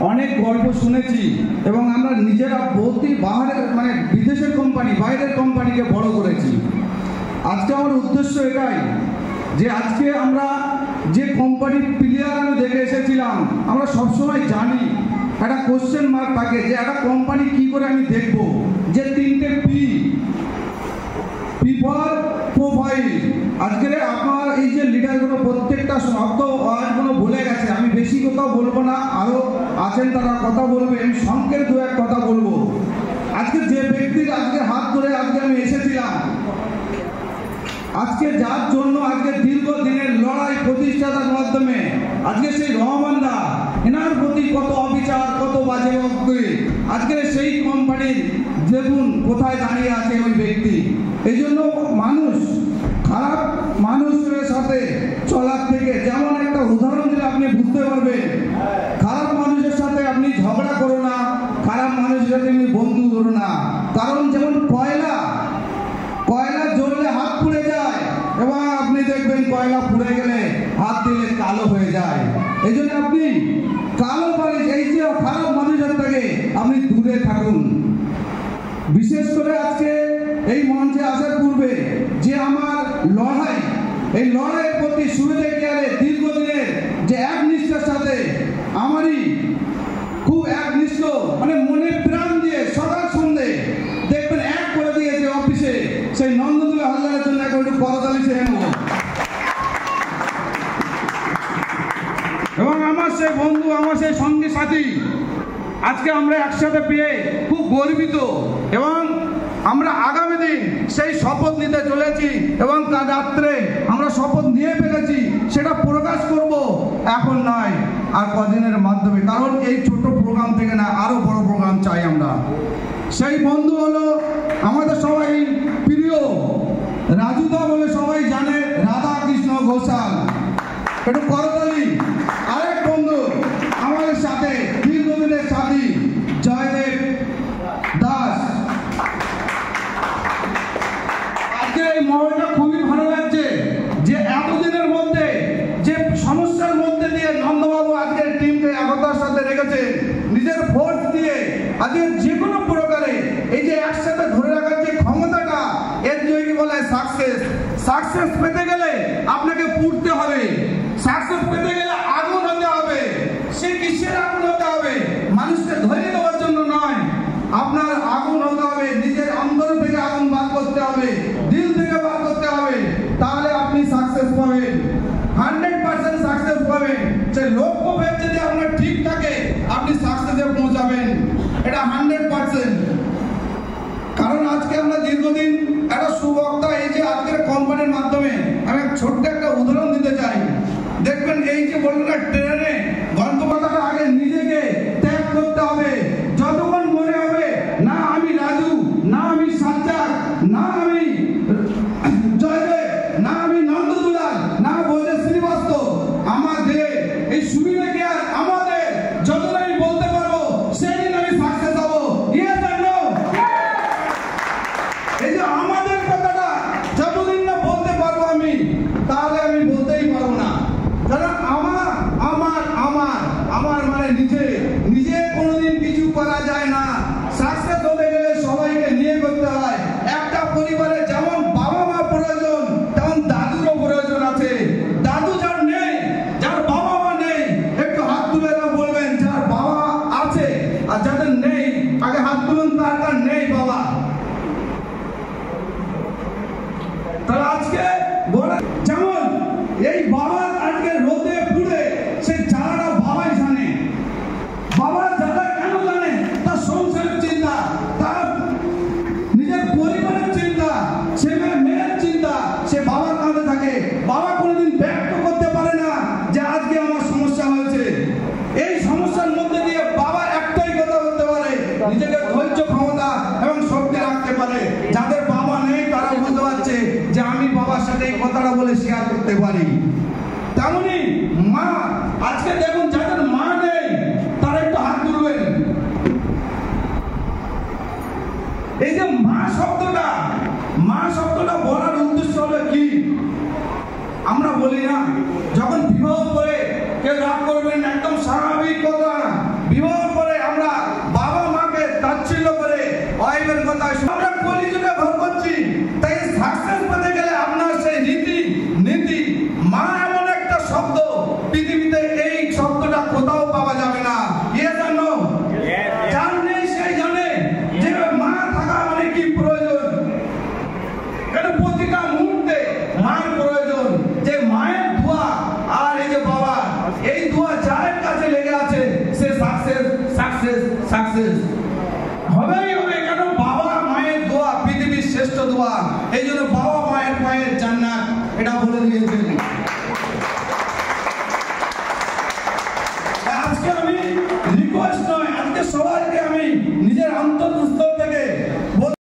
অনেক গল্প শুনেছি এবং আমরা নিজেরা বহুতই বিদেশের কোম্পানি, বাইরের কোম্পানিকে বড় করেছি। আজকে আমার উদ্দেশ্য এটাই যে আজকে আমরা যে কোম্পানির প্লেয়ার আমি দেখে এসেছিলাম, আমরা সবসময় জানি একটা কোশ্চেন মার্ক থাকে যে একটা কোম্পানি কি করে আমি দেখব, যে 3টে পি ফর প্রোফাইল। আজকে আপনার এই যে লিডারগুলো প্রত্যেকটা শব্দ ওয়ার্ডগুলো ভুলে গেছে, আমি বেশি কোথাও বলবো না, আরও আছেন তারা কথা বলবে, আমি সংক্ষেপ দু এক কথা বলবো। আজকে যে ব্যক্তির আজকে হাত ধরে আজকে আমি এসেছিলাম, আজকে যার জন্য আজকে দীর্ঘদিনের লড়াই প্রতিষ্ঠাতার মাধ্যমে আজকে সেই রহমানদা, এনার প্রতি কত অবিচার, কত বাজে বক্তব্য, আজকে সেই কোম্পানির দেখুন কোথায় দাঁড়িয়ে আছে ওই ব্যক্তি। এই জন্য মানুষ খারাপ মানুষের সাথে চলার থেকে, যেমন একটা উদাহরণ দিলে আপনি বুঝতে পারবেন, খারাপ মানুষের সাথে আপনি ঝগড়া করো না, খারাপ মানুষের সাথে আপনি বন্ধু করো না। কারণ যেমন কয়লা জ্বললে হাত পুড়ে যায় এবং আপনি দেখবেন কয়লা পুড়ে গেলে হাত দিলে কালো হয়ে যায়। এই জন্য আপনি কালো মানুষ, এই যে খারাপ মানুষের থেকে আপনি দূরে থাকুন। বিশেষ করে আজকে এই মঞ্চে আসার পূর্বে যে আমার লড়াই, এই লড়াইয়ের প্রতি সুবিধে কেয়ারে দীর্ঘদিনের যে একনিষ্ঠার সাথে আমারই খুব একনিষ্ঠ মনে প্রাণ দিয়ে সকাল সন্ধ্যে দেখবেন এক করে দিয়েছে অফিসে, সেই নন্দদুলা হালদারের জন্য একটু করতালি সে এবং আমার সেই বন্ধু, আমার সেই সঙ্গী সাথী, আজকে আমরা একসাথে পেয়ে খুব গর্বিত এবং আমরা আগামী দিন সেই শপথ নিতে চলেছি এবং কাল রাত্রে আমরা শপথ নিয়ে ফেলেছি, সেটা প্রকাশ করব এখন নয়, আর কদিনের মাধ্যমে। কারণ এই ছোট প্রোগ্রাম থেকে না, আরো বড় প্রোগ্রাম চাই আমরা। সেই বন্ধু হলো আমাদের সবাই প্রিয় রাজুদা বলে সবাই জানে, রাধাকৃষ্ণ ঘোষাল, একটু করতালি। আরেক বন্ধু আমাদের সাথে দীর্ঘদিনের সাথী জয়দেব দাস। আজকে এই মহলটা খুবই ভালো লাগছে যে এতদিনের মধ্যে যে সমস্যার মধ্যে দিয়ে নন্দবাবু আজকের টিমকে একতার সাথে রেখেছে, নিজের ফোর্স দিয়ে আজকে যে কোনো প্রকারে এই যে একসাথে ধরে রাখার যে ক্ষমতাটা, এর জন্য বলে সাকসেস। সাকসেস পেতে গেলে আপনাকে পুড়তে হবে, সাকসেস পেতে গেলে আগুন হতে হবে। সে কিসের আগুন হতে হবে? মানুষকে ধরে দেওয়ার জন্য নয়, আপনার আগুন হতে হবে, নিজের অন্তর থেকে আগুন বার করতে হবে, দিল থেকে বার করতে হবে, তাহলে আপনি সাকসেস পাবেন, 100% সাকসেস পাবেন। সেই লক্ষ্য যদি আপনার ঠিক থাকে, আপনি সাকসেসে পৌঁছাবেন, এটা 100%। কারণ আজকে আমরা দীর্ঘদিন একটা সুবক্তা, এই যে আজকের কোম্পানির মাধ্যমে আমি ছোট্ট একটা উদাহরণ দিতে চাই। দেখবেন এই যে বললেন না, ট্রেনে গন্তব্যটাকে আগে নিজেকে ত্যাগ করতে হবে। যতক্ষণ মনে হবে না আমি রাজু, না আমি সাজ্জাদ, না আমি জয়দেব, না আমি নন্দদুলাল, না বোঝে শ্রীবাস্তব, আমাদের এই সুবিধা কি আর আমাদের যতদিন আমি বলতে পারবো সেদিন আমি সাকসেস হবো। ইয়েস আর নো? এই যে আমাদের কথাটা যতদিন না বলতে পারবো আমি, তাহলে আমি বলতেই পারবো না। কারণ আমার মানে নিজে কোনোদিন কিছু করা যায় না। সাকসেস হতে গেলে সবাইকে নিয়ে করতে হয়। একটা পরিবারে যেমন বাবা মা প্রয়োজন, তেমন দাদুরও প্রয়োজন আছে। দাদু যার নেই, যার বাবা মা নেই, একটু হাত তুলে বলবেন যার বাবা আছে, আর যাদের নেই আগে হাত তুলুন, তার নেই বাবা। তাহলে আজকে যেমন এই বাবা আজকে রোদে পুড়ে সে জ্বালাটা বাবাই জানে। বাবা জ্বালা কেন জানে? তার সংসারের চিন্তা, তার নিজের পরিবারের চিন্তা, ছেলে মেয়ের চিন্তা, সে বাবার কাঁধে থাকে। বাবা কোনোদিন ব্যক্ত করতে পারে না যে আজকে আমার সমস্যা হয়েছে। এই সমস্যার মধ্যে দিয়ে বাবা একটাই কথা বলতে পারে, নিজেকে ধৈর্য, ক্ষমতা এবং শক্তি রাখতে পারে। যাদের বাবা নেই তারা বুঝতে পারছে যে আমি বাবার সাথে এই কথাটা বলে শেয়ার করতে পারি। তেমনি মা, আজকে দেখুন যাদের মা নেই তারা একটু হাত তুলবেন। এই যে মা শব্দটা বলার উদ্দেশ্য হলো কি? আমরা বলি না, যখন বিবাহ করে কেউ রাগ করবেন, একদম স্বাভাবিক কথা। বিবাহ পৃথিবীতে এই শব্দটা কোথাও পাওয়া যাবে না। ইয়েস আর নো? যার নেই সেই জানে যে মা থাকা মানে কি প্রয়োজন। এটা প্রতিটা মুহূর্তে মায়ের প্রয়োজন। যে মায়ের দোয়া আর এই যে বাবা, এই দোয়া যার কাছে লেগে আছে সে সাকসেস সাকসেস সাকসেস হবেই হবে। কেন? বাবা মায়ের দোয়া পৃথিবীর শ্রেষ্ঠ দোয়া। এই জন্য বাবা মায়ের পায়ের জান্নাত এটা বলে দিয়েছেন। আজকে আমি রিকোয়েস্ট নয়, আজকে সবাইকে আমি নিজের অন্তর্স্থ